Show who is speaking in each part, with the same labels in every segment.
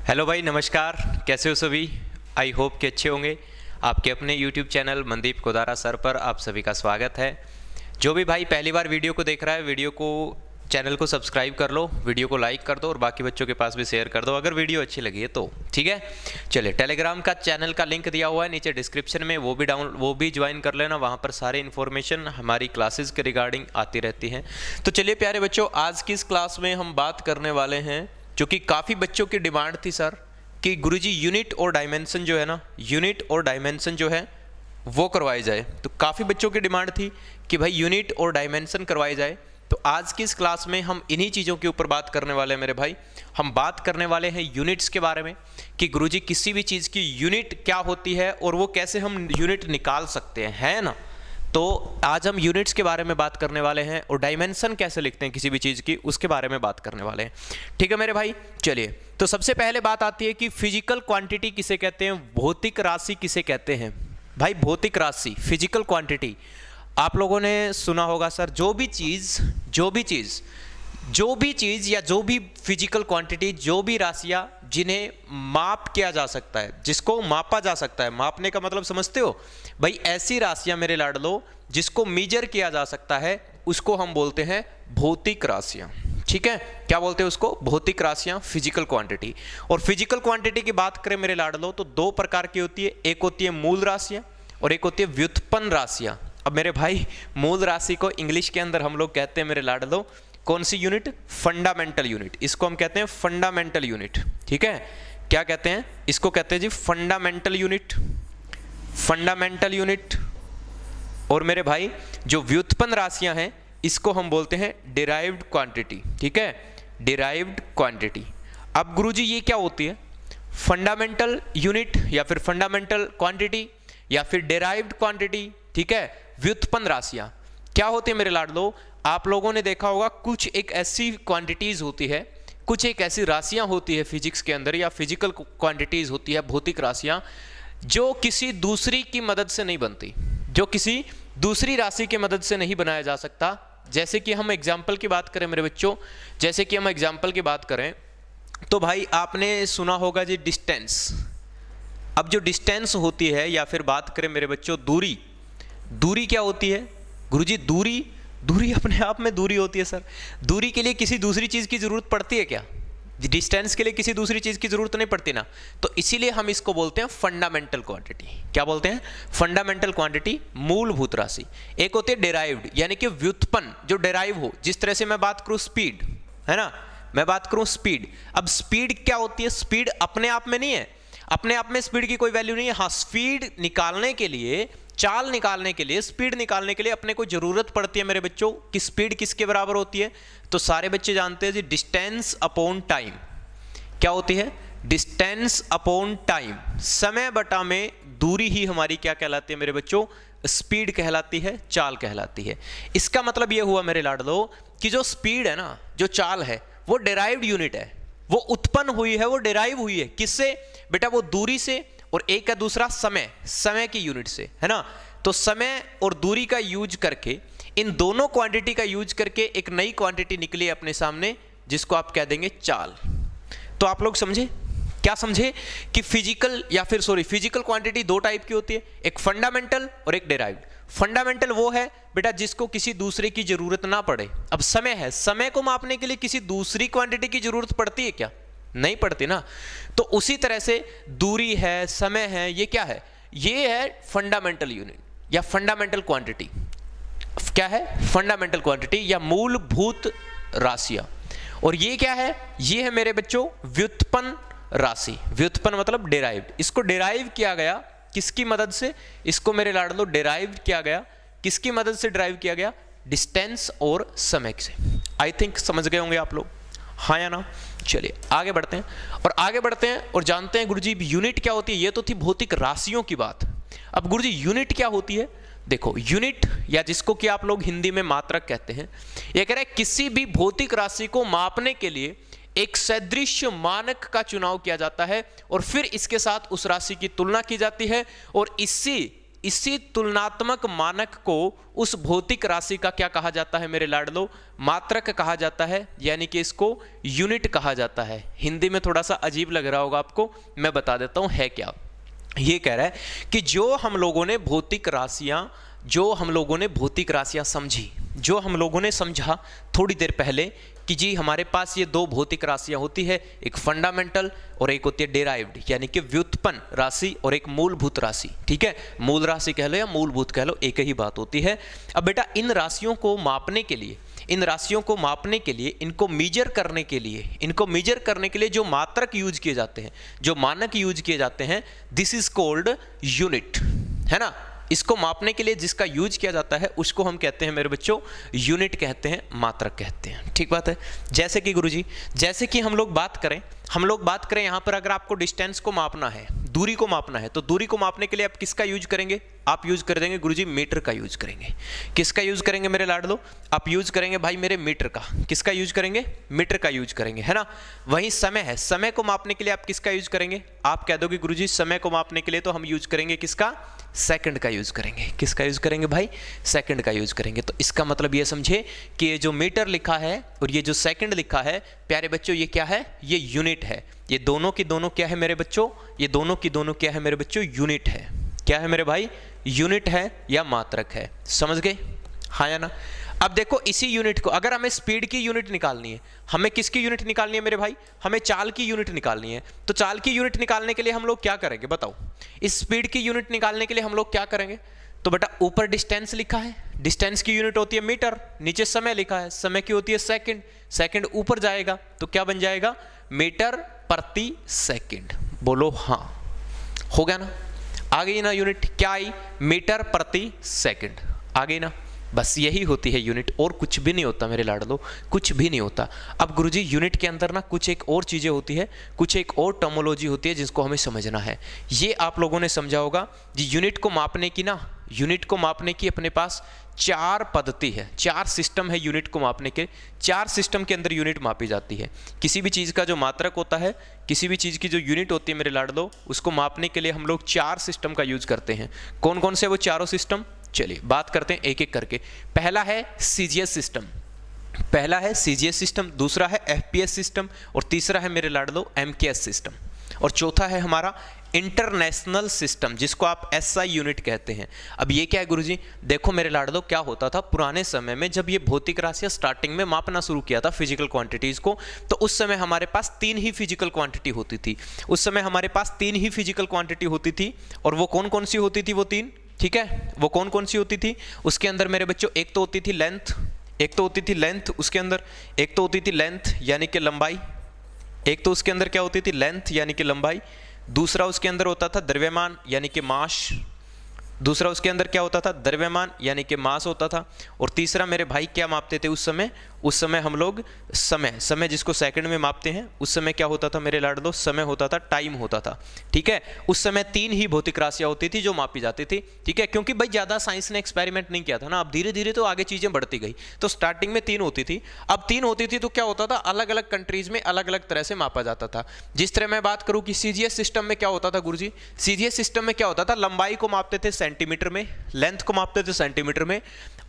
Speaker 1: Hello भाई, नमस्कार। कैसे हो सभी? आई होप कि अच्छे होंगे। आपके अपने YouTube channel Mandeep Kodara sir पर आप सभी का स्वागत है। जो भी भाई पहली बार वीडियो को देख रहा है, चैनल को सब्सक्राइब कर लो, वीडियो को लाइक कर दो और बाकी बच्चों के पास भी शेयर कर दो अगर वीडियो अच्छी लगी है तो। ठीक है, चलिए टेलीग्राम का चैनल का लिंक दिया हुआ है नीचे डिस्क्रिप्शन में, वो भी ज्वाइन कर लेना। वहाँ पर सारे इन्फॉर्मेशन हमारी क्लासेस के रिगार्डिंग आती रहती हैं। तो चलिए प्यारे बच्चों, आज की इस क्लास में हम बात करने वाले हैं, जो कि काफ़ी बच्चों की डिमांड थी सर, कि गुरुजी यूनिट और डायमेंशन जो है ना, यूनिट और डायमेंशन जो है वो करवाई जाए। तो काफ़ी बच्चों की डिमांड थी कि भाई यूनिट और डायमेंशन करवाई जाए। तो आज की इस क्लास में हम इन्हीं चीज़ों के ऊपर बात करने वाले हैं मेरे भाई। हम बात करने वाले हैं यूनिट्स के बारे में, कि गुरुजी किसी भी चीज़ की यूनिट क्या होती है और वो कैसे हम यूनिट निकाल सकते हैं, है ना। तो आज हम यूनिट्स के बारे में बात करने वाले हैं और डायमेंशन कैसे लिखते हैं किसी भी चीज़ की, उसके बारे में बात करने वाले हैं। ठीक है मेरे भाई, चलिए। तो सबसे पहले बात आती है कि फिजिकल क्वांटिटी किसे कहते हैं, भौतिक राशि किसे कहते हैं। भाई भौतिक राशि, फिजिकल क्वांटिटी, आप लोगों ने सुना होगा सर, जो भी चीज़ या जो भी फिजिकल क्वांटिटी, जो भी राशियाँ जिन्हें माप किया जा सकता है, जिसको मापा जा सकता है। मापने का मतलब समझते हो भाई, ऐसी राशियाँ मेरे लाडलो जिसको मेजर किया जा सकता है, उसको हम बोलते हैं भौतिक राशियाँ। ठीक है, क्या बोलते हैं उसको? भौतिक राशियाँ, फिजिकल क्वांटिटी। और फिजिकल क्वांटिटी की बात करें मेरे लाडलो तो दो प्रकार की होती है, एक होती है मूल राशियाँ और एक होती है व्युत्पन्न राशियाँ। अब मेरे भाई, मूल राशि को इंग्लिश के अंदर हम लोग कहते हैं मेरे लाडलो, कौन सी यूनिट? Fundamental unit. इसको हम कहते हैं फंडामेंटल यूनिट। ठीक है, क्या कहते हैं इसको? कहते हैं जी फंडामेंटल यूनिट, फंडामेंटल यूनिट। और मेरे भाई जो व्युत्पन्न राशियां हैं, इसको हम बोलते हैं डिराइव्ड क्वांटिटी। ठीक है, डिराइव्ड क्वांटिटी। अब गुरुजी ये क्या होती है? फंडामेंटल यूनिट या फिर फंडामेंटल क्वांटिटी या फिर डिराइव्ड क्वांटिटी। ठीक है, व्युत्पन्न राशियां क्या होती है मेरे लाडलो? आप लोगों ने देखा होगा, कुछ एक ऐसी क्वांटिटीज होती है, कुछ एक ऐसी राशियां होती है फिजिक्स के अंदर, या फिजिकल क्वांटिटीज होती है, भौतिक राशियां, जो किसी दूसरी की मदद से नहीं बनती, जो किसी दूसरी राशि की मदद से नहीं बनाया जा सकता। जैसे कि हम एग्जाम्पल की बात करें मेरे बच्चों, जैसे कि हम एग्जाम्पल की बात करें तो भाई आपने सुना होगा जी डिस्टेंस। अब जो डिस्टेंस होती है, या फिर बात करें मेरे बच्चों दूरी, दूरी क्या होती है गुरुजी? दूरी अपने आप में दूरी होती है सर। दूरी के लिए किसी दूसरी चीज़ की ज़रूरत पड़ती है क्या? डिस्टेंस के लिए किसी दूसरी चीज़ की ज़रूरत नहीं पड़ती ना। तो इसीलिए हम इसको बोलते हैं फंडामेंटल क्वांटिटी। क्या बोलते हैं? फंडामेंटल क्वांटिटी, मूलभूत राशि। एक होती है डिराइव्ड, यानी कि व्युत्पन्न, जो डिराइव हो। जिस तरह से मैं बात करूँ स्पीड, है ना, मैं बात करूँ स्पीड। अब स्पीड क्या होती है? स्पीड अपने आप में नहीं है, अपने आप में स्पीड की कोई वैल्यू नहीं है। हाँ, स्पीड निकालने के लिए, चाल निकालने के लिए, स्पीड निकालने के लिए अपने को जरूरत पड़ती है मेरे बच्चों कि स्पीड किसके बराबर होती है? तो सारे बच्चे जानते हैं जी, डिस्टेंस अपॉन टाइम। क्या होती है? Distance upon time. समय बटा में दूरी ही हमारी क्या कहलाती है मेरे बच्चों? स्पीड कहलाती है, चाल कहलाती है। इसका मतलब यह हुआ मेरे लाडलो कि जो स्पीड है ना, जो चाल है, वो डिराइव्ड यूनिट है, वो उत्पन्न हुई है, वो डिराइव हुई है। किससे बेटा? वो दूरी से, और एक का दूसरा समय की यूनिट से, है ना। तो समय और दूरी का यूज करके, इन दोनों क्वांटिटी का यूज करके एक नई क्वांटिटी निकली अपने सामने, जिसको आप कह देंगे चाल। तो आप लोग समझे? क्या समझे कि फिजिकल क्वांटिटी दो टाइप की होती है, एक फंडामेंटल और एक डिराइव्ड। फंडामेंटल वो है बेटा जिसको किसी दूसरे की जरूरत ना पड़े। अब समय है, समय को मापने के लिए किसी दूसरी क्वांटिटी की जरूरत पड़ती है क्या? नहीं पड़ती ना। तो उसी तरह से दूरी है, समय है, ये क्या है? ये है फंडामेंटल यूनिट या फंडामेंटल क्वांटिटी। क्या है? फंडामेंटल क्वांटिटी या मूलभूत राशियां। और ये क्या है? ये है मेरे बच्चों व्युत्पन्न राशि। व्युत्पन्न मतलब डिराइव्ड। इसको डिराइव किया गया किसकी मदद से? इसको मेरे लाडलो डिराइव किया गया किसकी मदद से? डिराइव किया गया डिस्टेंस और समय से। आई थिंक समझ गए होंगे आप लोग, हाँ या ना। चलिए आगे बढ़ते हैं और जानते हैं गुरुजी यूनिट क्या होती है। ये तो थी भौतिक राशियों की बात। अब गुरुजी यूनिट क्या होती है? देखो, यूनिट या जिसको कि आप लोग हिंदी में मात्रक कहते हैं, ये कह रहा है किसी भी भौतिक राशि को मापने के लिए एक सदृश मानक का चुनाव किया जाता है और फिर इसके साथ उस राशि की तुलना की जाती है और इसी तुलनात्मक मानक को उस भौतिक राशि का क्या कहा जाता है मेरे लाडलो? मात्रक कहा जाता है, यानी कि इसको यूनिट कहा जाता है। हिंदी में थोड़ा सा अजीब लग रहा होगा आपको, मैं बता देता हूं है क्या। ये कह रहा है कि जो हम लोगों ने भौतिक राशियां समझी, जो हम लोगों ने समझा थोड़ी देर पहले कि जी हमारे पास ये दो भौतिक राशियां होती है, एक फंडामेंटल और एक होती है डेराइव्ड, यानी कि व्युत्पन्न राशि, और एक मूलभूत राशि। ठीक है, मूल राशि कह लो या मूलभूत कह लो, एक ही बात होती है। अब बेटा इन राशियों को मापने के लिए, इनको मेजर करने के लिए जो मात्रक यूज किए जाते हैं, जो मानक यूज किए जाते हैं, दिस इज कॉल्ड यूनिट, है ना। इसको मापने के लिए जिसका यूज किया जाता है उसको हम कहते हैं मेरे बच्चों यूनिट कहते हैं, मात्रक कहते हैं। ठीक बात है। जैसे कि गुरुजी, जैसे कि हम लोग बात करें यहाँ पर, अगर आपको डिस्टेंस को मापना है, दूरी को मापना है, तो दूरी को मापने के लिए आप किसका यूज करेंगे? आप यूज कर देंगे गुरुजी मीटर का यूज करेंगे। किसका यूज करेंगे मेरे लाडलो? आप यूज करेंगे भाई मेरे मीटर का। किसका यूज करेंगे? मीटर का यूज करेंगे, है ना। वहीं समय है, समय को मापने के लिए आप किसका यूज करेंगे? आप कह दोगे गुरुजी समय को मापने के लिए तो हम यूज करेंगे किसका? सेकंड का यूज करेंगे। किसका यूज करेंगे भाई? सेकंड का यूज करेंगे। तो इसका मतलब ये समझे कि ये जो मीटर लिखा है और ये जो सेकंड लिखा है प्यारे बच्चों, ये क्या है? ये यूनिट है। ये दोनों की दोनों क्या है मेरे बच्चों? ये दोनों की दोनों क्या है मेरे बच्चों? यूनिट है। क्या है मेरे भाई? यूनिट है या मात्रक है। समझ गए? हाँ या ना। अब देखो इसी यूनिट को, अगर हमें स्पीड की यूनिट निकालनी है, हमें किसकी यूनिट निकालनी है मेरे भाई? हमें चाल की यूनिट निकालनी है। तो चाल की यूनिट निकालने के लिए हम लोग क्या करेंगे बताओ? इस स्पीड की यूनिट निकालने के लिए हम लोग क्या करेंगे? तो बेटा ऊपर डिस्टेंस लिखा है, डिस्टेंस की यूनिट होती है मीटर, नीचे समय लिखा है, समय की होती है सेकंड, सेकंड ऊपर जाएगा तो क्या बन जाएगा? मीटर प्रति सेकंड। बोलो हाँ, हो गया ना। आ गई ना यूनिट? क्या आई? मीटर प्रति सेकंड आ गई ना। बस यही होती है यूनिट, और कुछ भी नहीं होता मेरे लाडलो, कुछ भी नहीं होता। अब गुरुजी यूनिट के अंदर ना कुछ एक और चीज़ें होती है, कुछ एक और टर्मोलॉजी होती है जिसको हमें समझना है। ये आप लोगों ने समझा होगा जी, यूनिट को मापने की अपने पास 4 पद्धति है, 4 सिस्टम है यूनिट को मापने के। 4 सिस्टम के अंदर यूनिट मापी जाती है। किसी भी चीज़ का जो मात्रक होता है, किसी भी चीज़ की जो यूनिट होती है मेरे लाडलो, उसको मापने के लिए हम लोग 4 सिस्टम का यूज करते हैं। कौन कौन से वो चारों सिस्टम? चलिए बात करते हैं एक एक करके। पहला है सीजीएस सिस्टम, दूसरा है एफपीएस सिस्टम, और तीसरा है मेरे लाडलो एमकेएस सिस्टम, और चौथा है हमारा इंटरनेशनल सिस्टम, जिसको आप एसआई यूनिट कहते हैं। अब ये क्या है गुरुजी? देखो मेरे लाडलो, क्या होता था पुराने समय में, जब ये भौतिक राशियां स्टार्टिंग में मापना शुरू किया था फिजिकल क्वांटिटीज को, तो उस समय हमारे पास 3 ही फिजिकल क्वांटिटी होती थी। और वो कौन कौन सी होती थी? वो 3, ठीक है, वो कौन कौन सी होती थी? उसके अंदर मेरे बच्चों एक तो होती थी लेंथ, उसके अंदर एक तो होती थी लेंथ यानी कि लंबाई, एक तो उसके अंदर क्या होती थी? लेंथ यानी कि लंबाई। दूसरा उसके अंदर होता था द्रव्यमान यानी कि मास, दूसरा उसके अंदर क्या होता था? द्रव्यमान यानी कि मास होता था। और तीसरा मेरे भाई क्या मापते थे उस समय हम लोग समय जिसको सेकंड में मापते हैं, उस समय क्या होता था मेरे लाडलो? समय होता था, टाइम होता था। ठीक है, उस समय 3 ही भौतिक राशियां होती थी जो मापी जाती थी। ठीक है, क्योंकि भाई ज़्यादा साइंस ने एक्सपेरिमेंट नहीं किया था ना, अब धीरे धीरे तो आगे चीज़ें बढ़ती गई। तो स्टार्टिंग में 3 होती थी, अब 3 होती थी तो क्या होता था? अलग अलग कंट्रीज में अलग अलग तरह से मापा जाता था। जिस तरह मैं बात करूँ कि सीजीएस सिस्टम में क्या होता था गुरुजी? सीजीएस सिस्टम में क्या होता था? लंबाई को मापते थे सेंटीमीटर में, लेंथ को मापते थे सेंटीमीटर में,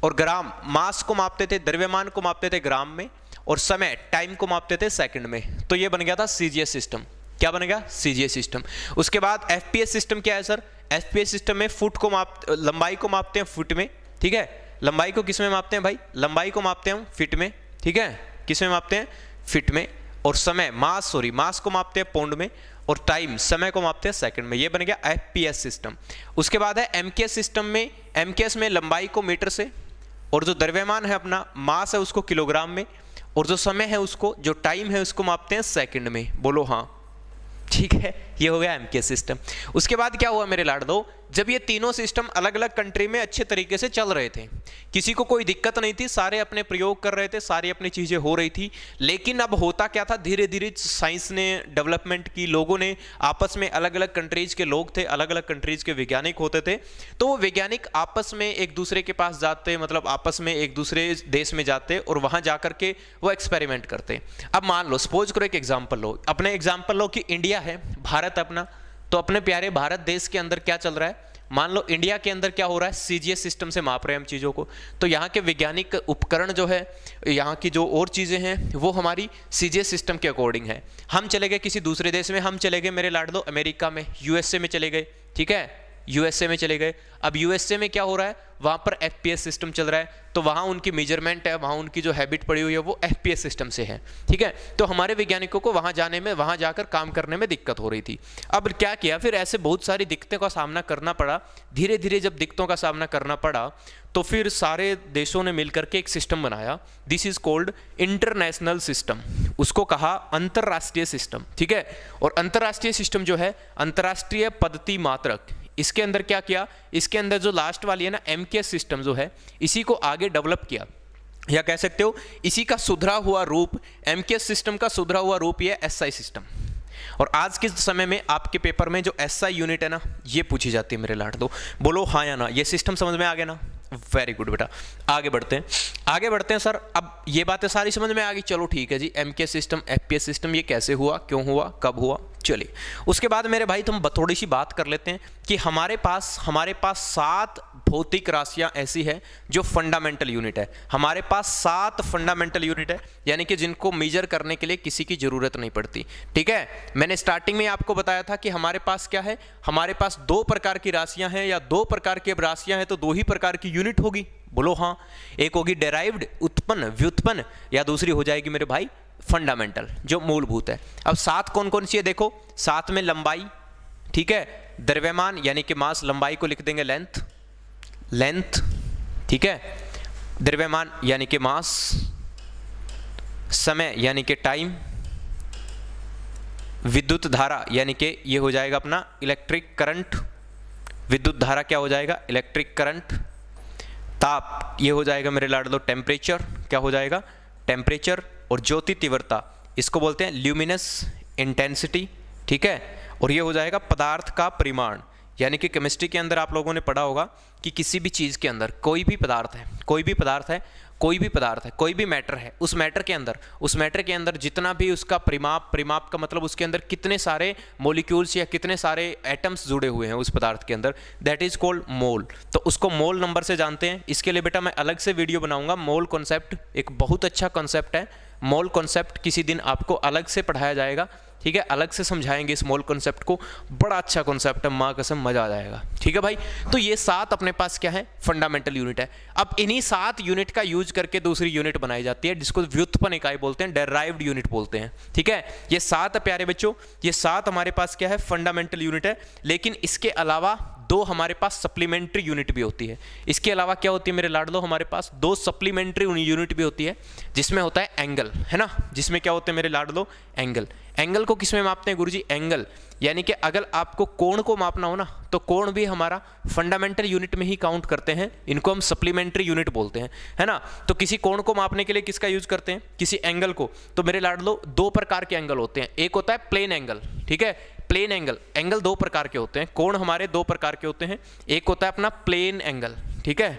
Speaker 1: और ग्राम मास को मापते थे, द्रव्यमान को मापते थे ग्राम में, और समय टाइम को मापते थे सेकंड में। तो ये बन गया था सीजीएस सिस्टम। क्या बन गया? CGS system. उसके बाद एफपीएस सिस्टम क्या है सर? एफपीएस सिस्टम में लंबाई को मापते हैं फुट में। ठीक है, लंबाई को किस में मापते हैं भाई? लंबाई को मापते हैं फीट में। ठीक है, किस में मापते हैं? फीट में। और समय मास को मापते हैं पाउंड में, और टाइम समय को मापते हैं सेकंड में। ये बन गया एफपीएस सिस्टम। उसके बाद है एमकेएस सिस्टम में। एमकेएस में लंबाई को मीटर से, और जो द्रव्यमान है अपना मास है उसको किलोग्राम में, और जो समय है उसको, जो टाइम है उसको मापते हैं सेकंड में। बोलो हाँ, ठीक है, ये हो गया एमकेएस सिस्टम। उसके बाद क्या हुआ मेरे लाडलो? जब ये तीनों सिस्टम अलग अलग कंट्री में अच्छे तरीके से चल रहे थे, किसी को कोई दिक्कत नहीं थी, सारे अपने प्रयोग कर रहे थे, सारी अपनी चीजें हो रही थी। लेकिन अब होता क्या था? धीरे धीरे साइंस ने डेवलपमेंट की, लोगों ने आपस में, अलग अलग कंट्रीज के लोग थे, अलग अलग कंट्रीज के वैज्ञानिक होते थे, तो वो वैज्ञानिक आपस में एक दूसरे के पास जाते, मतलब आपस में एक दूसरे देश में जाते और वहां जाकर के वो एक्सपेरिमेंट करते। अब मान लो, सपोज करो एक एग्जाम्पल लो, अपने एग्जाम्पल लो कि इंडिया है, भारत अपना, तो अपने प्यारे भारत देश के अंदर क्या चल रहा है? मान लो इंडिया के अंदर क्या हो रहा है, सीजीएस सिस्टम से माप रहे हैं हम चीज़ों को, तो यहाँ के वैज्ञानिक उपकरण जो है, यहाँ की जो और चीज़ें हैं वो हमारी सीजीएस सिस्टम के अकॉर्डिंग है। हम चले गए किसी दूसरे देश में, हम चले गए मेरे लाडलो अमेरिका में, यूएसए में चले गए, ठीक है, यूएसए में चले गए। अब यूएसए में क्या हो रहा है, वहाँ पर एफपीएस सिस्टम चल रहा है, तो वहाँ उनकी मेजरमेंट है, वहाँ उनकी जो हैबिट पड़ी हुई है वो एफपीएस सिस्टम से है, ठीक है। तो हमारे वैज्ञानिकों को वहाँ जाने में, वहाँ जाकर काम करने में दिक्कत हो रही थी। अब क्या किया, फिर ऐसे बहुत सारी दिक्कतों का सामना करना पड़ा। धीरे धीरे जब दिक्कतों का सामना करना पड़ा तो फिर सारे देशों ने मिलकर के एक सिस्टम बनाया, this is called international system, उसको कहा अंतरराष्ट्रीय सिस्टम, ठीक है। और अंतरराष्ट्रीय सिस्टम जो है, अंतरराष्ट्रीय पद्धति मात्रक, इसके अंदर क्या किया, इसके अंदर जो लास्ट वाली है ना एमकेएस सिस्टम जो है, इसी को आगे डेवलप किया, या कह सकते हो इसी का सुधरा हुआ रूप, एमकेएस सिस्टम का सुधरा हुआ रूप ये एसआई सिस्टम। और आज के समय में आपके पेपर में जो एसआई यूनिट है ना, ये पूछी जाती है मेरे लाडलो, बोलो हाँ या ना, ये सिस्टम समझ में आ गया ना, वेरी गुड बेटा। आगे बढ़ते हैं, आगे बढ़ते हैं सर। अब ये बातें सारी समझ में आ गई, चलो ठीक है जी, एमकेएस सिस्टम, एफपीएस सिस्टम, ये कैसे हुआ, क्यों हुआ, कब हुआ, चलिए। उसके बाद मेरे भाई तुम थोड़ी सी बात कर लेते हैं कि हमारे पास 7 भौतिक राशियां ऐसी है जो फंडामेंटल यूनिट है। हमारे पास 7 फंडामेंटल यूनिट है, यानी कि जिनको मेजर करने के लिए किसी की जरूरत नहीं पड़ती, ठीक है। मैंने स्टार्टिंग में आपको बताया था कि हमारे पास क्या है, हमारे पास 2 प्रकार की राशियां हैं, या 2 प्रकार की राशियां हैं तो 2 ही प्रकार की यूनिट होगी, बोलो हाँ। एक होगी डेराइव्ड, उत्पन्न, व्युत्पन्न, या दूसरी हो जाएगी मेरे भाई फंडामेंटल, जो मूलभूत है। अब 7 कौन कौन सी है देखो, 7 में लंबाई, ठीक है, द्रव्यमान यानी कि मास, लंबाई को लिख देंगे लेंथ, ठीक है, द्रव्यमान यानी कि मास, समय यानी कि टाइम, विद्युत धारा यानी कि ये हो जाएगा अपना इलेक्ट्रिक करंट, विद्युत धारा क्या हो जाएगा, इलेक्ट्रिक करंट, ताप ये हो जाएगा मेरे लाडलो टेम्परेचर, क्या हो जाएगा, टेम्परेचर, और ज्योति तीव्रता इसको बोलते हैं ल्यूमिनस इंटेंसिटी, ठीक है। और ये हो जाएगा पदार्थ का परिमाण, यानी कि केमिस्ट्री के अंदर आप लोगों ने पढ़ा होगा कि किसी भी चीज़ के अंदर कोई भी पदार्थ है, कोई भी मैटर है, उस मैटर के अंदर जितना भी उसका परिमाप का मतलब उसके अंदर कितने सारे मॉलिक्यूल्स या कितने सारे एटम्स जुड़े हुए हैं उस पदार्थ के अंदर, दैट इज कॉल्ड मोल। तो उसको मोल नंबर से जानते हैं। इसके लिए बेटा मैं अलग से वीडियो बनाऊंगा। मोल कॉन्सेप्ट एक बहुत अच्छा कॉन्सेप्ट है, मोल कॉन्सेप्ट किसी दिन आपको अलग से पढ़ाया जाएगा, ठीक है, अलग से समझाएंगे इस मोल कॉन्सेप्ट को, बड़ा अच्छा कॉन्सेप्ट है, माँ कसम मजा आ जाएगा, ठीक है भाई। तो ये 7 अपने पास क्या है, फंडामेंटल यूनिट है। अब इन्हीं 7 यूनिट का यूज करके दूसरी यूनिट बनाई जाती है जिसको व्युत्पन्न इकाई बोलते हैं, डेराइव्ड यूनिट बोलते हैं, ठीक है। ये 7 प्यारे बच्चों, ये 7 हमारे पास क्या है, फंडामेंटल यूनिट है। लेकिन इसके अलावा 2 हमारे पास सप्लीमेंट्री यूनिट भी होती है। इसके अलावा क्या होती है मेरे लाडलो, हमारे पास 2 सप्लीमेंट्री यूनिट भी होती है, जिसमें होता है एंगल, है ना, जिसमें क्या होते हैं मेरे लाडलो, एंगल को किस में मापते हैं गुरुजी, एंगल, यानी कि अगर आपको कोण को मापना हो ना तो कोण भी हमारा फंडामेंटल यूनिट में ही काउंट करते हैं, इनको हम सप्लीमेंट्री यूनिट बोलते हैं, है ना। तो किसी कोण को मापने के लिए किसका यूज करते हैं, किसी एंगल को। तो मेरे लाडलो 2 प्रकार के एंगल होते हैं, एक होता है प्लेन एंगल, ठीक है, प्लेन एंगल 2 प्रकार के होते हैं, कोण हमारे 2 प्रकार के होते हैं, एक होता है अपना प्लेन एंगल, ठीक है,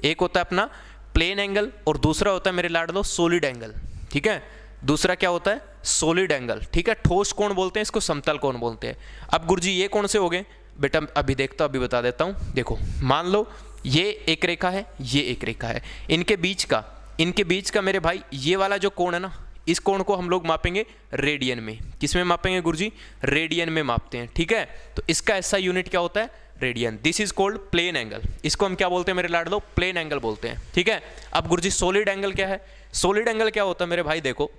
Speaker 1: एक होता है अपना प्लेन एंगल, और दूसरा होता है मेरे लाडलो सॉलिड एंगल, ठीक है, दूसरा क्या होता है, सॉलिड एंगल, ठीक है। ठोस कोण बोलते हैं इसको, समतल कोण बोलते हैं। अब गुरुजी ये कौन से हो गए बेटा, अभी देखता हूं, अभी बता देता हूं। देखो मान लो ये एक रेखा है, ये एक रेखा है, इनके बीच का मेरे भाई ये वाला जो कोण है ना, इस कोण को हम लोग मापेंगे रेडियन में। किस में मापेंगे गुरुजी, रेडियन में मापते हैं, ठीक है। तो इसका ऐसा यूनिट क्या होता है, radian, this is called plane angle, इसको हम क्या बोलते हैं मेरे लाडलो, प्लेन एंगल बोलते हैं, ठीक है। अब गुरुजी सॉलिड एंगल क्या है, सॉलिड एंगल क्या होता है मेरे भाई, देखो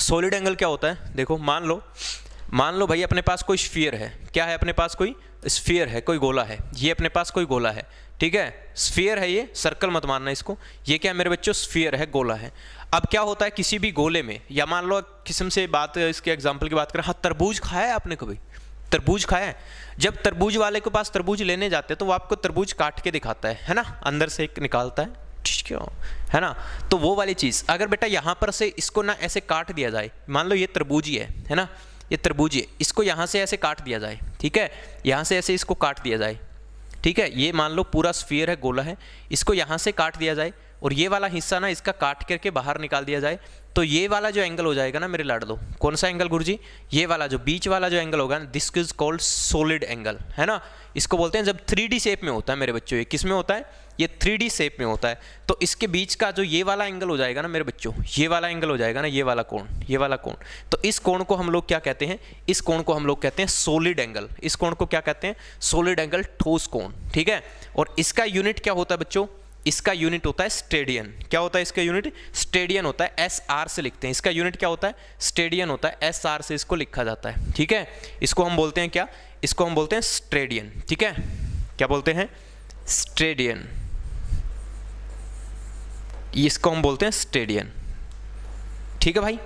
Speaker 1: सॉलिड एंगल क्या होता है, देखो मान लो भाई अपने पास कोई स्फीयर है, क्या है अपने पास, कोई स्फीयर है, कोई गोला है, ये अपने पास कोई गोला है, ठीक है, स्फीयर है, ये सर्कल मत मानना इसको, ये क्या है मेरे बच्चों, स्फीयर है, गोला है। अब क्या होता है किसी भी गोले में, या मान लो किस्म से बात, इसके एग्जाम्पल की बात करें, हाँ तरबूज खाया है आपने कभी, तरबूज खाया है। जब तरबूज वाले के पास तरबूज लेने जाते हैं तो वो आपको तरबूज काट के दिखाता है ना, अंदर से एक निकालता है, ठीक है ना। तो वो वाली चीज़ अगर बेटा यहाँ पर से इसको ना ऐसे काट दिया जाए, मान लो ये तरबूजी है ना, ये तरबूजी है, इसको यहाँ से ऐसे काट दिया जाए, ठीक है, यहाँ से ऐसे इसको काट दिया जाए, ठीक है, ये मान लो पूरा स्फीयर है, गोला है, इसको यहाँ से काट दिया जाए और ये वाला हिस्सा ना इसका काट करके बाहर निकाल दिया जाए, तो ये वाला जो एंगल हो जाएगा ना मेरे लाडलो, कौन सा एंगल गुरुजी, ये वाला जो बीच वाला जो एंगल होगा ना, this is called solid angle, है ना। इसको बोलते हैं जब 3D शेप में होता है मेरे बच्चों, ये किस में होता है, ये 3D शेप में होता है। तो इसके बीच का जो ये वाला एंगल हो जाएगा ना मेरे बच्चों, ये वाला एंगल हो जाएगा ना, ये वाला कोण, ये वाला कोण, तो इस कोण को हम लोग क्या कहते हैं, इस कोण को हम लोग कहते हैं सॉलिड एंगल। इस कोण को क्या कहते हैं, सॉलिड एंगल, ठोस कोण, ठीक है। और इसका यूनिट क्या होता है बच्चों, इसका यूनिट होता है स्टेडियन। क्या होता है इसका यूनिट, स्टेडियन होता है, SR से लिखते हैं। इसका यूनिट क्या होता है, स्टेडियन होता है, SR से इसको लिखा जाता है, ठीक है। इसको हम बोलते हैं क्या, इसको हम बोलते हैं स्टेडियन, ठीक है। क्या बोलते हैं, स्टेडियन, इसको हम बोलते हैं स्टेडियन, ठीक है भाई।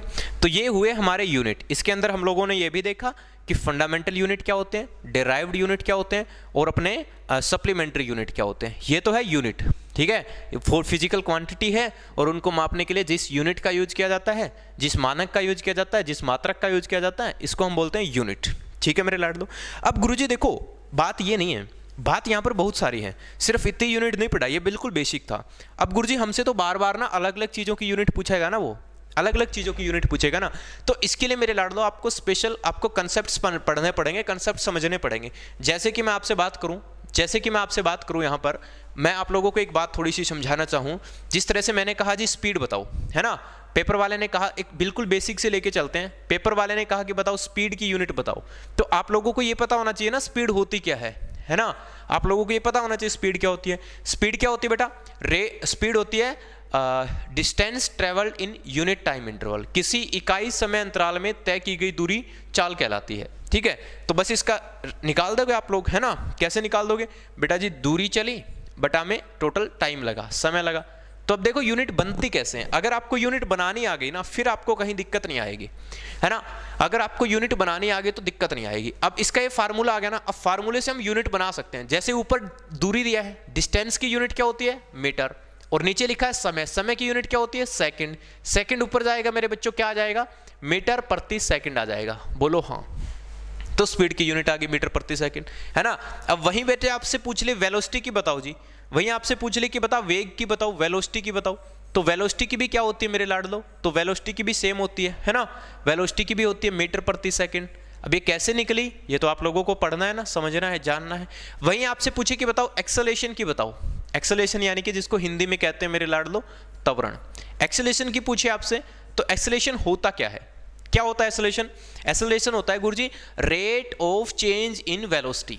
Speaker 1: तो ये हुए हमारे यूनिट। इसके अंदर हम लोगों ने ये भी देखा कि फंडामेंटल यूनिट क्या होते हैं, डिराइव्ड यूनिट क्या होते हैं, और अपने सप्लीमेंट्री यूनिट क्या होते हैं। ये तो है यूनिट, ठीक है। फोर फिजिकल क्वांटिटी है और उनको मापने के लिए जिस यूनिट का यूज किया जाता है, जिस मानक का यूज किया जाता है, जिस मात्रक का यूज किया जाता है, इसको हम बोलते हैं यूनिट, ठीक है मेरे लाडलो। अब गुरुजी देखो, बात ये नहीं है, बात यहाँ पर बहुत सारी है, सिर्फ इतनी यूनिट नहीं पढ़ा, ये बिल्कुल बेसिक था। अब गुरुजी हमसे तो बार बार ना अलग अलग चीज़ों की यूनिट पूछेगा ना, वो अलग अलग चीज़ों की यूनिट पूछेगा ना, तो इसके लिए मेरे लाडलो आपको स्पेशल, आपको कंसेप्ट्स पढ़ने पड़ेंगे, कंसेप्ट समझने पड़ेंगे। जैसे कि मैं आपसे बात करूं यहाँ पर, मैं आप लोगों को एक बात थोड़ी सी समझाना चाहूँ। जिस तरह से मैंने कहा जी स्पीड बताओ, है ना, पेपर वाले ने कहा, एक बिल्कुल बेसिक से लेके चलते हैं, पेपर वाले ने कहा कि बताओ स्पीड की यूनिट बताओ, तो आप लोगों को ये पता होना चाहिए ना स्पीड होती क्या है ना। आप लोगों को ये पता होना चाहिए स्पीड क्या होती है। स्पीड क्या होती है बेटा, स्पीड होती है distance travelled in unit time interval, किसी इकाई समय अंतराल में तय की गई दूरी चाल कहलाती है, ठीक है। तो बस इसका निकाल दोगे आप लोग, है ना। कैसे निकाल दोगे बेटा जी, दूरी चली बटा में टोटल टाइम लगा, समय लगा। तो अब देखो यूनिट बनती कैसे है। अगर आपको यूनिट बनानी आ गई ना, फिर आपको कहीं दिक्कत नहीं आएगी, है ना। अगर आपको यूनिट बनानी आ गई तो दिक्कत नहीं आएगी। अब इसका ये फार्मूला आ गया ना, अब फार्मूले से हम यूनिट बना सकते हैं। जैसे ऊपर दूरी दिया है, डिस्टेंस की यूनिट क्या होती है, मीटर, और नीचे लिखा है समय, समय की यूनिट क्या होती है, सेकंड। सेकंड ऊपर जाएगा मेरे बच्चों, क्या आ जाएगा, मीटर प्रति सेकंड आ जाएगा, बोलो हाँ। तो स्पीड की यूनिट आ गई मीटर प्रति सेकंड, है ना। अब वहीं बेटे आपसे पूछ ले वेलोसिटी की बताओ जी, वहीं आपसे पूछ ले कि बताओ वेग की बताओ, वेलोसिटी की बताओ, तो वेलोसिटी की भी क्या होती है मेरे लाडलो, तो वेलोसिटी की भी सेम होती है ना। वेलोसिटी की भी होती है मीटर प्रति सेकंड। अब ये कैसे निकली, ये तो आप लोगों को पढ़ना है ना, समझना है, जानना है। वहीं आपसे पूछे कि बताओ एक्सेलेरेशन की बताओ, एक्सेलेरेशन यानी कि जिसको हिंदी में कहते हैं मेरे लाडलो त्वरण। एक्सेलेरेशन की पूछे आपसे, तो एक्सेलेरेशन होता क्या है, क्या होता है एक्सेलेरेशन। एक्सेलेरेशन होता है गुरुजी rate of change in velocity.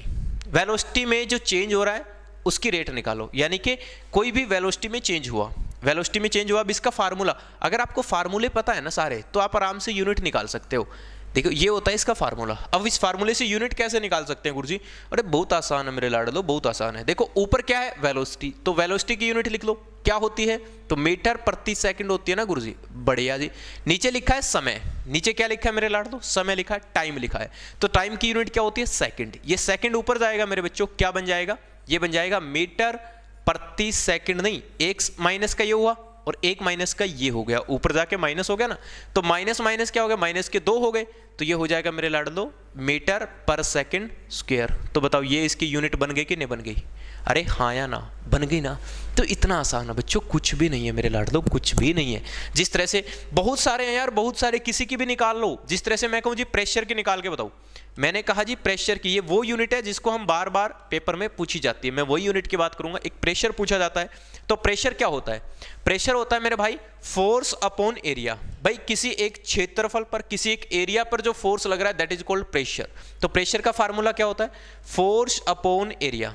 Speaker 1: Velocity में जो चेंज हो रहा है उसकी रेट निकालो, यानी कि कोई भी वेलोसिटी में चेंज हुआ, वेलोसिटी में चेंज हुआ। अब इसका फार्मूला, अगर आपको फार्मूले पता है ना सारे, तो आप आराम से यूनिट निकाल सकते हो। देखो ये होता है इसका फार्मूला। अब इस फार्मूले से यूनिट कैसे निकाल सकते हैं गुरुजी, अरे बहुत आसान है मेरे लाडलो, बहुत आसान है। देखो ऊपर क्या है, वेलोसिटी, तो वेलोसिटी की यूनिट लिख लो, क्या होती है, तो मीटर प्रति सेकंड होती है ना गुरुजी, बढ़िया जी। नीचे लिखा है समय, नीचे क्या लिखा है मेरे लाडलो, समय लिखा है, टाइम लिखा है, तो टाइम की यूनिट क्या होती है, सेकंड। ये सेकंड ऊपर जाएगा मेरे बच्चों, क्या बन जाएगा, ये बन जाएगा मीटर प्रति सेकंड, नहीं एक माइनस का ये हुआ और एक माइनस का ये हो गया, ऊपर जाके माइनस हो गया ना, तो माइनस माइनस क्या हो गया, माइनस के 2 हो गए, तो ये हो जाएगा मेरे लाडलो मीटर पर सेकंड स्क्वायर। तो बताओ ये इसकी यूनिट बन गई कि नहीं बन गई, अरे हाँ या ना, बन गई ना। तो इतना आसान है बच्चों, कुछ भी नहीं है मेरे लाडलो, कुछ भी नहीं है। जिस तरह से बहुत सारे हैं यार, बहुत सारे, किसी की भी निकाल लो। जिस तरह से मैं कहूँ जी प्रेशर की निकाल के बताओ, मैंने कहा जी प्रेशर की, ये वो यूनिट है जिसको हम बार बार पेपर में पूछी जाती है, मैं वही यूनिट की बात करूंगा। एक प्रेशर पूछा जाता है, तो प्रेशर क्या होता है, प्रेशर होता है मेरे भाई फोर्स अपॉन एरिया। भाई किसी एक क्षेत्रफल पर, किसी एक एरिया पर जो फोर्स लग रहा है दैट इज कॉल्ड प्रेशर। तो प्रेशर का फार्मूला क्या होता है, फोर्स अपॉन एरिया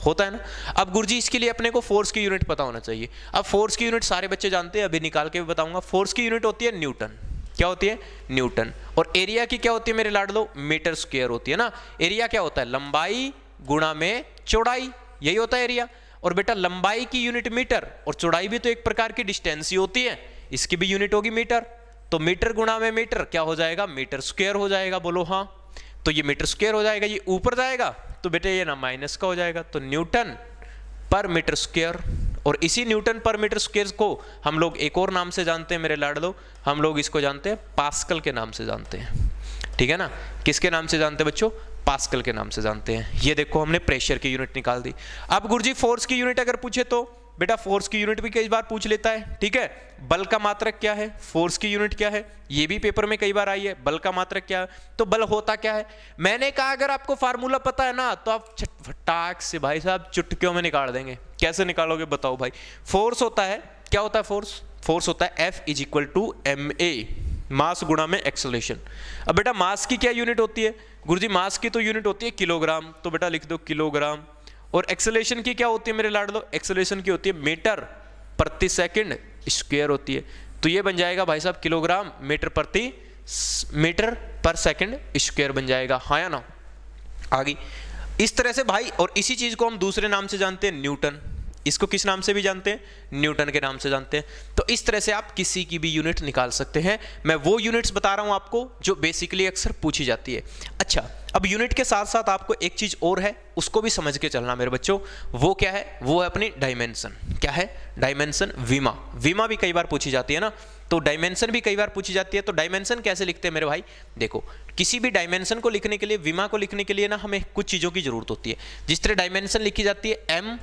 Speaker 1: होता है ना। अब गुरुजी इसके लिए अपने को फोर्स की यूनिट पता होना चाहिए। अब फोर्स की यूनिट सारे बच्चे जानते हैं, अभी निकाल के भी बताऊंगा। फोर्स की यूनिट होती है न्यूटन, क्या होती है, न्यूटन। और एरिया की क्या होती है मेरे लाडलो, मीटर स्क्वायर होती है ना। एरिया क्या होता है, लंबाई गुणा में चौड़ाई, यही होता है एरिया। और बेटा लंबाई की यूनिट मीटर, और चौड़ाई भी तो एक प्रकार की डिस्टेंस ही होती है, इसकी भी यूनिट होगी मीटर। तो मीटर गुणा में मीटर क्या हो जाएगा, मीटर स्क्वायर हो जाएगा, बोलो हाँ। तो ये मीटर स्क्वायर हो जाएगा, ये ऊपर जाएगा तो बेटे ये ना माइनस का हो जाएगा, तो न्यूटन पर मीटर स्क्वायर। और इसी न्यूटन पर मीटर स्क्वायर को हम लोग एक और नाम से जानते हैं मेरे लाडलो, हम लोग इसको जानते हैं पास्कल के नाम से जानते हैं, ठीक है ना। किसके नाम से जानते हैं बच्चों, पास्कल के नाम से जानते हैं। ये देखो हमने प्रेशर की यूनिट निकाल दी। अब गुरुजी फोर्स की यूनिट अगर पूछे तो बेटा फोर्स की यूनिट भी कई बार पूछ लेता है, ठीक है। बल का मात्रक क्या है, फोर्स की यूनिट क्या है, ये भी पेपर में कई बार आई है, बल का मात्रक क्या है। तो बल होता क्या है, मैंने कहा अगर आपको फार्मूला पता है ना तो आप फटाक से भाई साहब चुटकियों में निकाल देंगे। कैसे निकालोगे बताओ भाई। फोर्स होता है, क्या होता है फोर्स, फोर्स होता है F is equal to ma, mass गुणा में एक्सेलरेशन। अब बेटा मास की क्या यूनिट होती है गुरुजी, मास की तो यूनिट होती है किलोग्राम, तो बेटा लिख दो किलोग्राम। और एक्सेलरेशन की क्या होती है मेरे लाडलो, एक्सेलरेशन की होती है मीटर प्रति सेकंड स्क्वायर होती है। तो ये बन जाएगा भाई साहब किलोग्राम मीटर पर सेकंड स्क्वायर बन जाएगा, हाँ या ना। आगे इस तरह से भाई, और इसी चीज को हम दूसरे नाम से जानते हैं न्यूटन। इसको किस नाम से भी जानते हैं, न्यूटन के नाम से जानते हैं। तो इस तरह से आप किसी की भी यूनिट निकाल सकते हैं। मैं वो यूनिट्स बता रहा हूं आपको जो बेसिकली अक्सर पूछी जाती है। अच्छा, अब यूनिट के साथ साथ आपको एक चीज और है, उसको भी समझ के चलना मेरे बच्चों। वो क्या है, वो है अपनी डायमेंशन। क्या है, डायमेंशन, विमा। विमा भी कई बार पूछी जाती है ना, तो डायमेंशन भी कई बार पूछी जाती है। तो डायमेंशन कैसे लिखते हैं मेरे भाई, देखो किसी भी डायमेंशन को लिखने के लिए, विमा को लिखने के लिए ना हमें कुछ चीजों की जरूरत होती है। जिस तरह डायमेंशन लिखी जाती है M,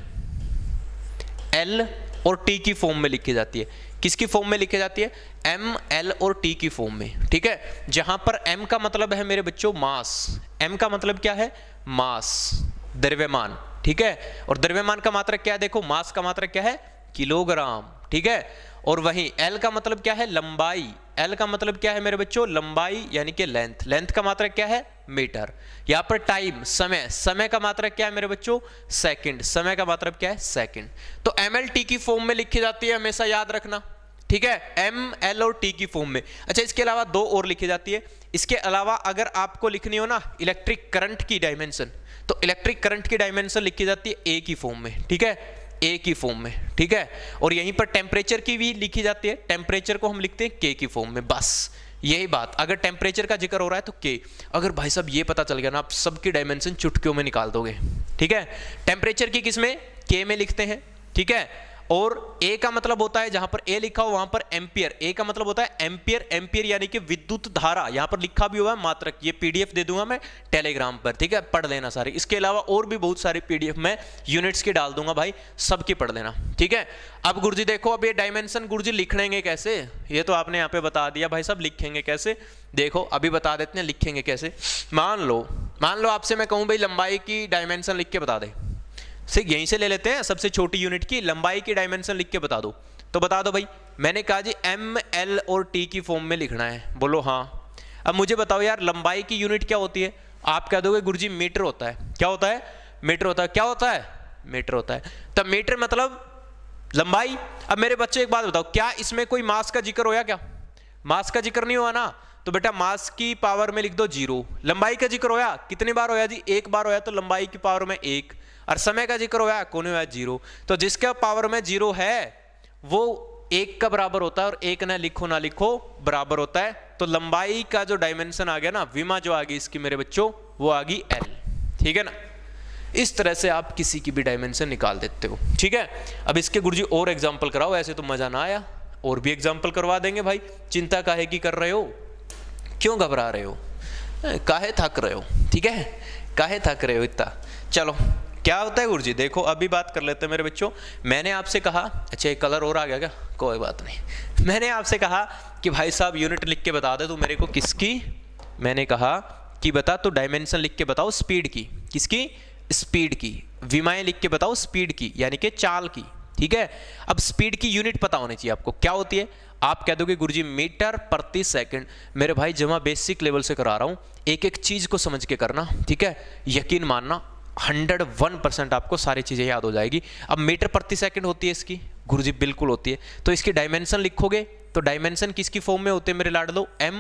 Speaker 1: L और T की फॉर्म में लिखी जाती है। किसकी फॉर्म में लिखी जाती है, M, L और T की फॉर्म में, ठीक है। जहां पर M का मतलब है मेरे बच्चों मास, M का मतलब क्या है, मास, द्रव्यमान, ठीक है। और द्रव्यमान का मात्रक क्या है, देखो मास का मात्रक क्या है, किलोग्राम, ठीक है। और वहीं L का मतलब क्या है, लंबाई। L का मतलब क्या है मेरे बच्चों, लंबाई यानी कि लेंथ। लेंथ का मात्रक क्या है, मीटर। यहाँ पर टाइम, समय, समय का मात्रक क्या है मेरे बच्चों, सेकंड। समय का मात्रक क्या है, सेकंड। तो MLT की फॉर्म में लिखी जाती है, हमेशा याद रखना, ठीक है, M, L और T की फॉर्म में। अच्छा, इसके अलावा दो और लिखी जाती है। इसके अलावा अगर आपको लिखनी हो ना इलेक्ट्रिक करंट की डायमेंशन, तो इलेक्ट्रिक करंट की डायमेंशन लिखी जाती है A की फॉर्म में, ठीक है, A की फॉर्म में, ठीक है। और यहीं पर टेम्परेचर की भी लिखी जाती है, टेम्परेचर को हम लिखते हैं K की फॉर्म में। बस यही बात, अगर टेम्परेचर का जिक्र हो रहा है तो K। अगर भाई साहब ये पता चल गया ना, आप सबकी डायमेंशन चुटकियों में निकाल दोगे, ठीक है। टेम्परेचर की किसमें, K में लिखते हैं, ठीक है। और A का मतलब होता है, जहां पर A लिखा हो वहां पर एम्पियर। A का मतलब होता है एम्पियर, एम्पियर यानी कि विद्युत धारा। यहां पर लिखा भी हुआ है मात्रक, ये PDF दे दूंगा मैं टेलीग्राम पर, ठीक है, पढ़ लेना सारे। इसके अलावा और भी बहुत सारे PDF मैं यूनिट्स की डाल दूंगा भाई, सबकी पढ़ लेना, ठीक है। अब गुरुजी देखो, अब ये डायमेंशन गुरुजी लिखेंगे कैसे, ये तो आपने यहाँ पे बता दिया भाई साहब, लिखेंगे कैसे, देखो अभी बता देते हैं लिखेंगे कैसे। मान लो आपसे मैं कहूँ भाई लंबाई की डायमेंशन लिख के बता दे, सिर्फ यहीं से ले लेते हैं, सबसे छोटी यूनिट की लंबाई की डायमेंशन लिख के बता दो। तो बता दो भाई, मैंने कहा जी M, L और T की फॉर्म में लिखना है, बोलो हाँ। अब मुझे बताओ यार लंबाई की यूनिट क्या होती है, आप कह दोगे गुरुजी मीटर होता है। क्या होता है, मीटर होता है। क्या होता है, मीटर होता है। तब मीटर मतलब लंबाई। अब मेरे बच्चे एक बात बताओ, क्या इसमें कोई मास का जिक्र होया, क्या मास का जिक्र नहीं हुआ ना, तो बेटा मास की पावर में लिख दो 0। लंबाई का जिक्र होया, कितनी बार होया जी, एक बार होया, तो लंबाई की पावर में 1। और समय का जिक्र होया, कौन होया, 0। तो जिसका पावर में 0 है वो 1 का बराबर होता है, और 1 ना लिखो बराबर होता है। तो लंबाई का जो डायमेंशन आ गया ना, विमा जो आ गई इसकी मेरे बच्चों, वो आ गई L, ठीक है ना। इस तरह से आप किसी की भी डायमेंशन निकाल देते हो, ठीक है। अब इसके गुरुजी और एग्जाम्पल कराओ, ऐसे तो मजा ना आया, और भी एग्जाम्पल करवा देंगे भाई। चिंता काहे की कर रहे हो, क्यों घबरा रहे हो, काहे थक रहे हो, ठीक है, काहे थक रहे हो इतना। चलो क्या होता है गुरुजी, देखो अभी बात कर लेते हैं मेरे बच्चों। मैंने आपसे कहा, अच्छा एक कलर और आ गया क्या, कोई बात नहीं। मैंने आपसे कहा कि भाई साहब यूनिट लिख के बता दे तू मेरे को, किसकी, मैंने कहा कि बता तो डायमेंशन लिख के बताओ स्पीड की, किसकी, स्पीड की। विमाएं लिख के बताओ स्पीड की, यानी कि चाल की, ठीक है। अब स्पीड की यूनिट पता होनी चाहिए आपको, क्या होती है, आप कह दोगे गुरुजी मीटर प्रति सेकंड। मेरे भाई जमा बेसिक लेवल से करा रहा हूं, एक एक चीज को समझ के करना, ठीक है। यकीन मानना 101% आपको सारी चीजें याद हो जाएगी। अब मीटर प्रति सेकंड होती है इसकी, गुरुजी बिल्कुल होती है। तो इसकी डायमेंशन लिखोगे तो डायमेंशन किसकी फॉर्म में होते हैं मेरे लाडलो, M,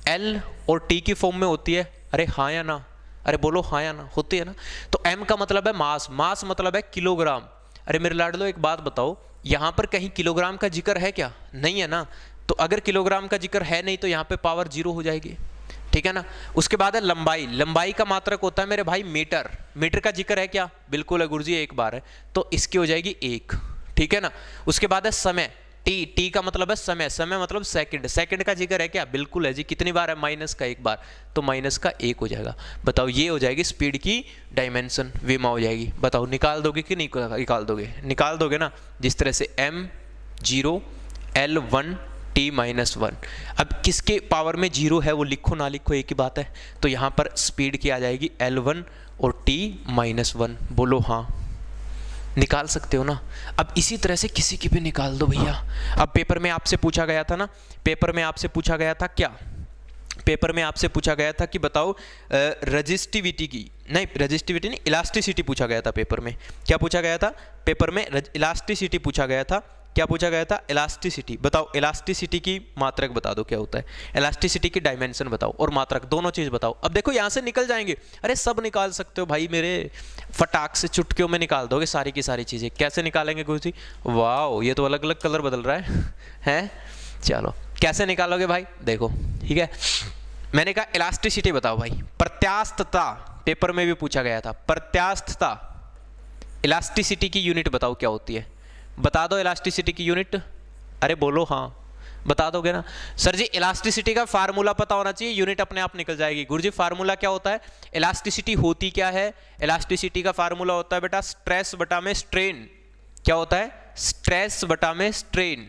Speaker 1: L और T की फॉर्म में होती है। अरे हाँ या ना, अरे बोलो हाँ या ना, होती है ना। तो M का मतलब है मास, मास मतलब है किलोग्राम। अरे मेरे लाडलो एक बात बताओ, यहां पर कहीं किलोग्राम का जिक्र है क्या, नहीं है ना। तो अगर किलोग्राम का जिक्र है नहीं तो यहाँ पे पावर 0 हो जाएगी, ठीक है ना। उसके बाद है लंबाई, लंबाई का मात्रक होता है मेरे भाई मीटर। मीटर का जिक्र है क्या, बिल्कुल है गुरुजी, एक बार है, तो इसकी हो जाएगी 1, ठीक है ना। उसके बाद है समय, टी का मतलब है समय, समय मतलब सेकंड, सेकंड का जिक्र है क्या? बिल्कुल है जी। कितनी बार है? माइनस का एक बार, तो माइनस का एक हो जाएगा। बताओ ये हो जाएगी स्पीड की डायमेंशन, विमा हो जाएगी। बताओ निकाल दोगे कि नहीं निकाल दोगे? निकाल दोगे ना। जिस तरह से m0 L1 t-1। अब किसके पावर में 0 है वो लिखो ना लिखो एक ही बात है। तो यहाँ पर स्पीड की आ जाएगी L1 और t-1। बोलो हाँ, निकाल सकते हो ना। अब इसी तरह से किसी की भी निकाल दो भैया। अब पेपर में आपसे पूछा गया था ना, पेपर में आपसे पूछा गया था क्या? पेपर में आपसे पूछा गया था कि बताओ रजिस्टिविटी की, नहीं रजिस्टिविटी नहीं, इलास्टिसिटी पूछा गया था पेपर में। क्या पूछा गया था पेपर में? इलास्टिसिटी पूछा गया था। क्या पूछा गया था? इलास्टिसिटी। बताओ इलास्टिसिटी की मात्रक बता दो क्या होता है, इलास्टिसिटी की डायमेंशन बताओ और मात्रक, दोनों चीज बताओ। अब देखो यहाँ से निकल जाएंगे। अरे सब निकाल सकते हो भाई मेरे, फटाक से चुटकियों में निकाल दोगे सारी की सारी चीजें। कैसे निकालेंगे गुरु जी? वाह, ये तो अलग अलग कलर बदल रहा है हैं? चलो कैसे निकालोगे भाई? देखो ठीक है, मैंने कहा इलास्टिसिटी बताओ भाई। प्रत्यास्थता पेपर में भी पूछा गया था। प्रत्यास्थता, इलास्टिसिटी की यूनिट बताओ क्या होती है? बता दो इलास्टिसिटी की यूनिट। अरे बोलो हाँ, बता दोगे ना? सर जी इलास्टिसिटी का फार्मूला पता होना चाहिए, यूनिट अपने आप निकल जाएगी। गुरुजी फार्मूला क्या होता है? इलास्टिसिटी होती क्या है? इलास्टिसिटी का फार्मूला होता है बेटा स्ट्रेस बटा में स्ट्रेन। क्या होता है? स्ट्रेस बटा में स्ट्रेन।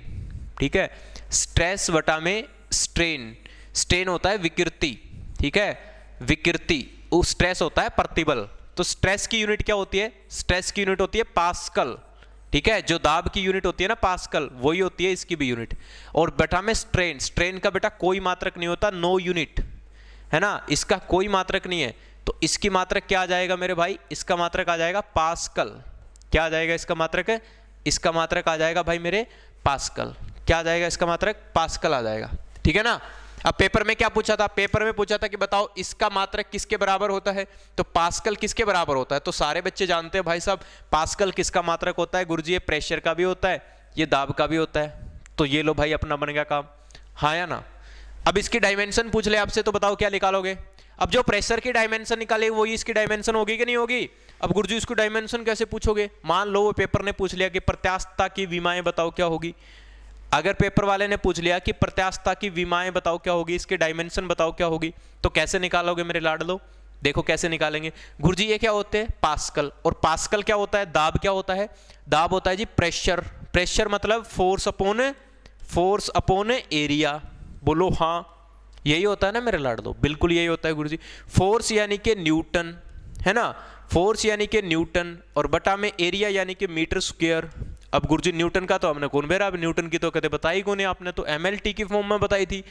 Speaker 1: ठीक है, स्ट्रेस बटा में स्ट्रेन। स्ट्रेन होता है विकृति, ठीक है, विकृति। स्ट्रेस होता है प्रतिबल। तो स्ट्रेस की यूनिट क्या होती है? स्ट्रेस की यूनिट होती है पास्कल। ठीक है, जो दाब की यूनिट होती है ना पास्कल, वही होती है इसकी भी यूनिट। और बटा में स्ट्रेन, स्ट्रेन का बेटा कोई मात्रक नहीं होता, नो यूनिट है ना, इसका कोई मात्रक नहीं है। तो इसकी मात्रक क्या आ जाएगा मेरे भाई? इसका मात्रक आ जाएगा पास्कल। क्या आ जाएगा इसका मात्रक है? इसका मात्रक आ जाएगा भाई मेरे पास्कल। क्या आ जाएगा इसका मात्रक? पास्कल आ जाएगा। ठीक है ना। अब पेपर में क्या पूछा था? पेपर में पूछा था कि बताओ इसका मात्रक किसके बराबर होता है? तो पास्कल किसके बराबर होता है? तो सारे बच्चे जानते हैं भाई साहब पास्कल किसका मात्रक होता है? गुरुजी ये प्रेशर का भी होता है, ये दाब का भी होता है। तो ये लो भाई अपना बन गया काम, हाँ या ना। अब इसकी डायमेंशन पूछ ले आपसे, तो बताओ क्या निकालोगे? अब जो प्रेशर की डायमेंशन निकाले वही इसकी डायमेंशन होगी कि नहीं होगी? अब गुरुजी इसको डायमेंशन कैसे पूछोगे? मान लो वो पेपर ने पूछ लिया कि प्रत्यास्थता की विमाएं बताओ क्या होगी। अगर पेपर वाले ने पूछ लिया कि प्रत्यास्थता की विमाएं बताओ क्या होगी, इसके डायमेंशन बताओ क्या होगी, तो कैसे निकालोगे मेरे लाडलो? देखो कैसे निकालेंगे। गुरुजी ये क्या होते हैं? पास्कल। और पास्कल क्या होता है? दाब क्या होता है? दाब होता है जी प्रेशर। प्रेशर मतलब फोर्स अपॉन एरिया। बोलो हाँ, यही होता है ना मेरे लाडलो? बिल्कुल यही होता है गुरुजी। फोर्स यानी कि न्यूटन है ना, फोर्स यानी कि न्यूटन, और बटा में एरिया यानी कि मीटर स्क्वायर। अब गुरुजी न्यूटन का तो हमने कौन बेरा, अब न्यूटन की तो कदे बताई कौन है आपने, तो MLT की फॉर्म में बताई थी।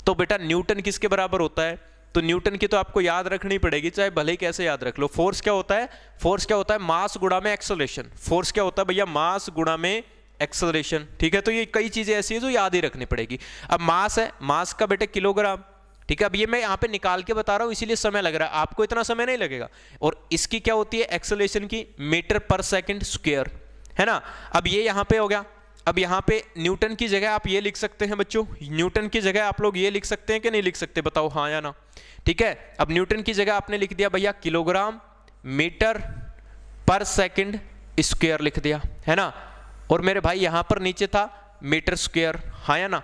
Speaker 1: तो बेटा न्यूटन किसके बराबर होता है? तो न्यूटन की तो आपको याद रखनी पड़ेगी, चाहे भले ही कैसे याद रख लो। फोर्स क्या होता है? फोर्स क्या होता है? मास गुणा में एक्सेलरेशन। फोर्स क्या होता है भैया? मास गुणा में एक्सेलरेशन। ठीक है, तो ये कई चीजें ऐसी है जो याद ही रखनी पड़ेगी। अब मास है, मास का बेटे किलोग्राम। ठीक है, अब ये मैं यहाँ पे निकाल के बता रहा हूँ इसीलिए समय लग रहा है, आपको इतना समय नहीं लगेगा। और इसकी क्या होती है एक्सेलरेशन की? मीटर पर सेकंड स्क्वायर है ना। अब ये यहाँ पे हो गया। अब यहाँ पे न्यूटन की जगह आप ये लिख सकते हैं बच्चों, न्यूटन की जगह आप लोग ये लिख सकते हैं कि नहीं लिख सकते? बताओ हाँ या ना। ठीक है, अब न्यूटन की जगह आपने लिख दिया भैया किलोग्राम मीटर पर सेकंड स्क्वायर लिख दिया है ना। और मेरे भाई यहाँ पर नीचे था मीटर स्क्वायर, हाँ या ना।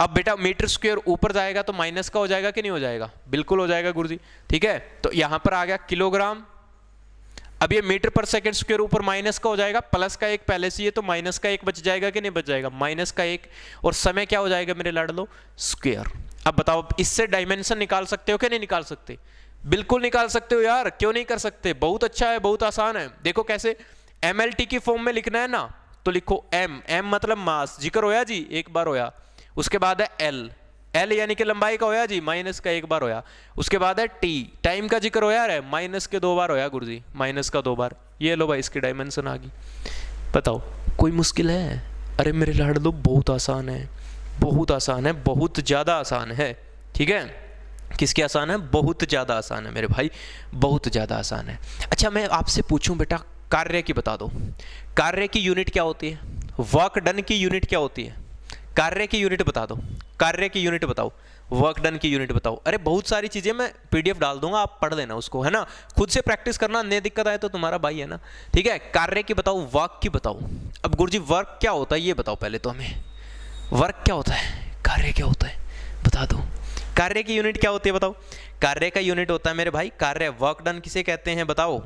Speaker 1: अब बेटा मीटर स्क्वायर ऊपर जाएगा तो माइनस का हो जाएगा कि नहीं हो जाएगा? बिल्कुल हो जाएगा गुरुजी। ठीक है, तो यहाँ पर आ गया किलोग्राम। अब ये मीटर पर सेकंड स्क्वायर ऊपर माइनस का हो जाएगा, प्लस का एक पहले से ही है तो माइनस का एक बच जाएगा कि नहीं बच जाएगा? माइनस का एक, और समय क्या हो जाएगा मेरे लाडलो? स्क्वायर। अब बताओ इससे डायमेंशन निकाल सकते हो कि नहीं निकाल सकते? बिल्कुल निकाल सकते हो यार, क्यों नहीं कर सकते? बहुत अच्छा है, बहुत आसान है। देखो कैसे, MLT की फॉर्म में लिखना है ना, तो लिखो M मतलब मास, जिक्र होया जी एक बार होया। उसके बाद है L यानी कि लंबाई का होया जी, माइनस का एक बार होया। उसके बाद है T, टाइम का जिक्र होया रे, माइनस के 2 बार होया गुरुजी, माइनस का 2 बार। ये लो भाई इसकी डायमेंशन आ गई। बताओ कोई मुश्किल है? अरे मेरे लाडलो बहुत आसान है, बहुत आसान है, बहुत ज़्यादा आसान है। ठीक है, किसके आसान है? बहुत ज़्यादा आसान है मेरे भाई, बहुत ज़्यादा आसान है। अच्छा मैं आपसे पूछूं बेटा, कार्य की बता दो। कार्य की यूनिट क्या होती है? वर्क डन की यूनिट क्या होती है? कार्य की यूनिट बता दो, कार्य की यूनिट बताओ, वर्क डन की यूनिट बताओ। अरे बहुत सारी चीजें मैं PDF डाल दूंगा, आप पढ़ लेना उसको है ना, खुद से प्रैक्टिस करना, नहीं दिक्कत आए तो तुम्हारा भाई है ना। ठीक है, कार्य की बताओ, वर्क की बताओ। अब गुरुजी वर्क क्या होता है ये बताओ पहले तो हमें। वर्क क्या होता है, कार्य क्या होता है बता दो। कार्य की यूनिट क्या होती है बताओ। कार्य का यूनिट होता है मेरे भाई कार्य, वर्क डन किसे कहते हैं बताओ।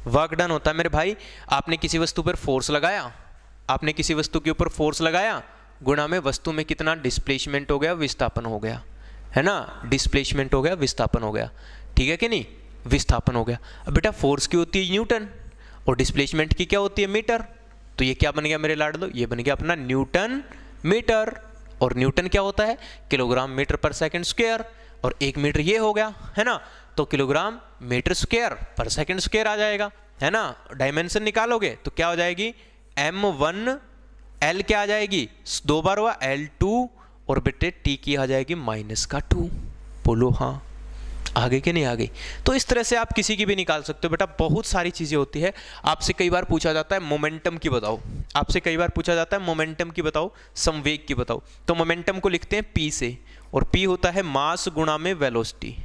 Speaker 1: वर्क डन होता है मेरे भाई, आपने किसी वस्तु पर फोर्स लगाया, आपने किसी वस्तु के ऊपर फोर्स लगाया, गुणा में वस्तु में कितना डिस्प्लेसमेंट हो गया, विस्थापन हो गया, है ना, डिस्प्लेसमेंट हो गया, विस्थापन हो गया, ठीक है कि नहीं, विस्थापन हो गया। अब बेटा फोर्स की होती है न्यूटन और डिस्प्लेसमेंट की क्या होती है मीटर, तो ये क्या बन गया मेरे लाडलो, ये बन गया अपना न्यूटन मीटर। और न्यूटन क्या होता है, किलोग्राम मीटर पर सेकंड स्क्वायर, और 1 मीटर ये हो गया, है ना, तो किलोग्राम मीटर स्क्वायर पर सेकंड स्क्वायर आ जाएगा, है ना। डायमेंशन निकालोगे तो क्या हो जाएगी, m1 l क्या आ जाएगी, 2 बार हुआ l2, और बेटे t की आ जाएगी -2। बोलो हाँ, आगे के नहीं आगे। तो इस तरह से आप किसी की भी निकाल सकते हो बेटा, बहुत सारी चीज़ें होती है। आपसे कई बार पूछा जाता है मोमेंटम की बताओ, आपसे कई बार पूछा जाता है मोमेंटम की बताओ, संवेग की बताओ। तो मोमेंटम को लिखते हैं p से, और p होता है मास गुणा में वेलोसिटी।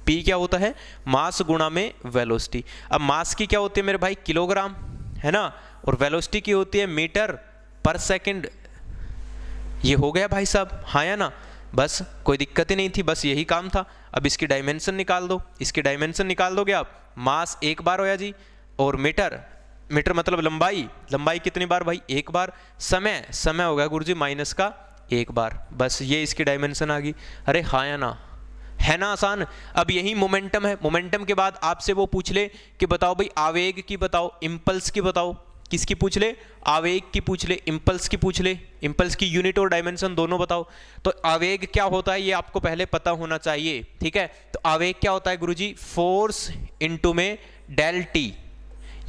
Speaker 1: p क्या होता है, मास गुणा में वेलोसिटी। अब मास की क्या होती है मेरे भाई, किलोग्राम, है ना, और वेलोसिटी की होती है मीटर पर सेकंड। ये हो गया भाई साहब, हाँ या ना, बस कोई दिक्कत ही नहीं थी, बस यही काम था। अब इसकी डायमेंशन निकाल दो, इसकी डायमेंशन निकाल दोगे आप, मास 1 बार होया जी, और मीटर, मीटर मतलब लंबाई, लंबाई कितनी बार भाई, 1 बार। समय, समय हो गया गुरुजी -1 बार, बस ये इसकी डायमेंशन आ गई। अरे हाँ या ना, है ना आसान। अब यही मोमेंटम है, मोमेंटम के बाद आपसे वो पूछ ले कि बताओ भाई आवेग की बताओ, इम्पल्स की बताओ, किसकी पूछ ले, आवेग की पूछ ले, इम्पल्स की पूछ ले, इम्पल्स की यूनिट और डायमेंशन दोनों बताओ। तो आवेग क्या होता है ये आपको पहले पता होना चाहिए, ठीक है। तो आवेग क्या होता है गुरुजी, फोर्स इनटू में डेल टी,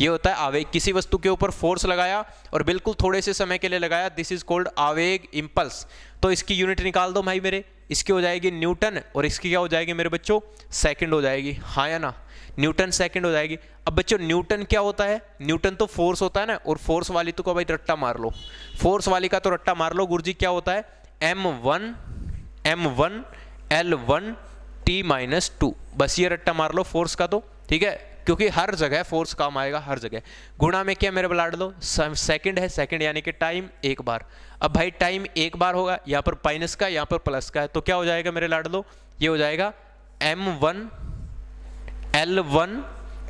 Speaker 1: ये होता है आवेग। किसी वस्तु के ऊपर फोर्स लगाया और बिल्कुल थोड़े से समय के लिए लगाया, दिस इज कॉल्ड आवेग इम्पल्स। तो इसकी यूनिट निकाल दो भाई मेरे, इसकी हो जाएगी न्यूटन, और इसकी क्या हो जाएगी मेरे बच्चों, सेकंड हो जाएगी, हाँ या ना, न्यूटन सेकंड हो जाएगी। अब बच्चों न्यूटन क्या होता है, न्यूटन तो फोर्स होता है ना, और फोर्स वाली तो को भाई रट्टा मार लो, फोर्स वाली का तो रट्टा मार लो गुरुजी, क्या होता है m1 l1 t-2, बस ये रट्टा मार लो फोर्स का तो, ठीक है, क्योंकि हर जगह फोर्स काम आएगा, हर जगह। गुणा में क्या मेरे बलाड लो, सेकंड है, सेकंड यानी कि टाइम 1 बार। अब भाई टाइम 1 बार होगा, यहाँ पर माइनस का, यहाँ पर प्लस का है, तो क्या हो जाएगा मेरे लाड लो, ये हो जाएगा m1 l1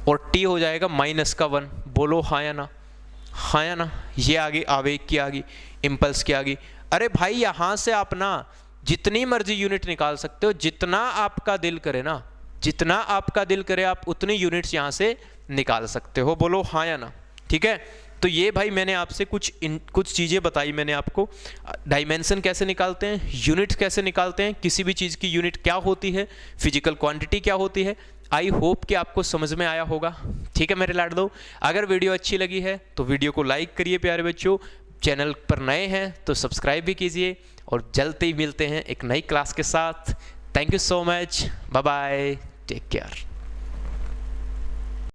Speaker 1: और t हो जाएगा -1। बोलो हाँ या ना, हाँ या ना, ये आ गई आवेग की, आ गई इम्पल्स की, आ गई। अरे भाई यहाँ से आप ना जितनी मर्जी यूनिट निकाल सकते हो, जितना आपका दिल करे ना, जितना आपका दिल करे आप उतनी यूनिट्स यहाँ से निकाल सकते हो। बोलो हाँ या ना, ठीक है। तो ये भाई मैंने आपसे कुछ चीज़ें बताई, मैंने आपको डायमेंशन कैसे निकालते हैं, यूनिट कैसे निकालते हैं, किसी भी चीज़ की यूनिट क्या होती है, फिजिकल क्वांटिटी क्या होती है। आई होप कि आपको समझ में आया होगा, ठीक है मेरे लाडलो। अगर वीडियो अच्छी लगी है तो वीडियो को लाइक करिए प्यारे बच्चों, चैनल पर नए हैं तो सब्सक्राइब भी कीजिए, और जल्द ही मिलते हैं एक नई क्लास के साथ। Thank you so much, bye bye, take care.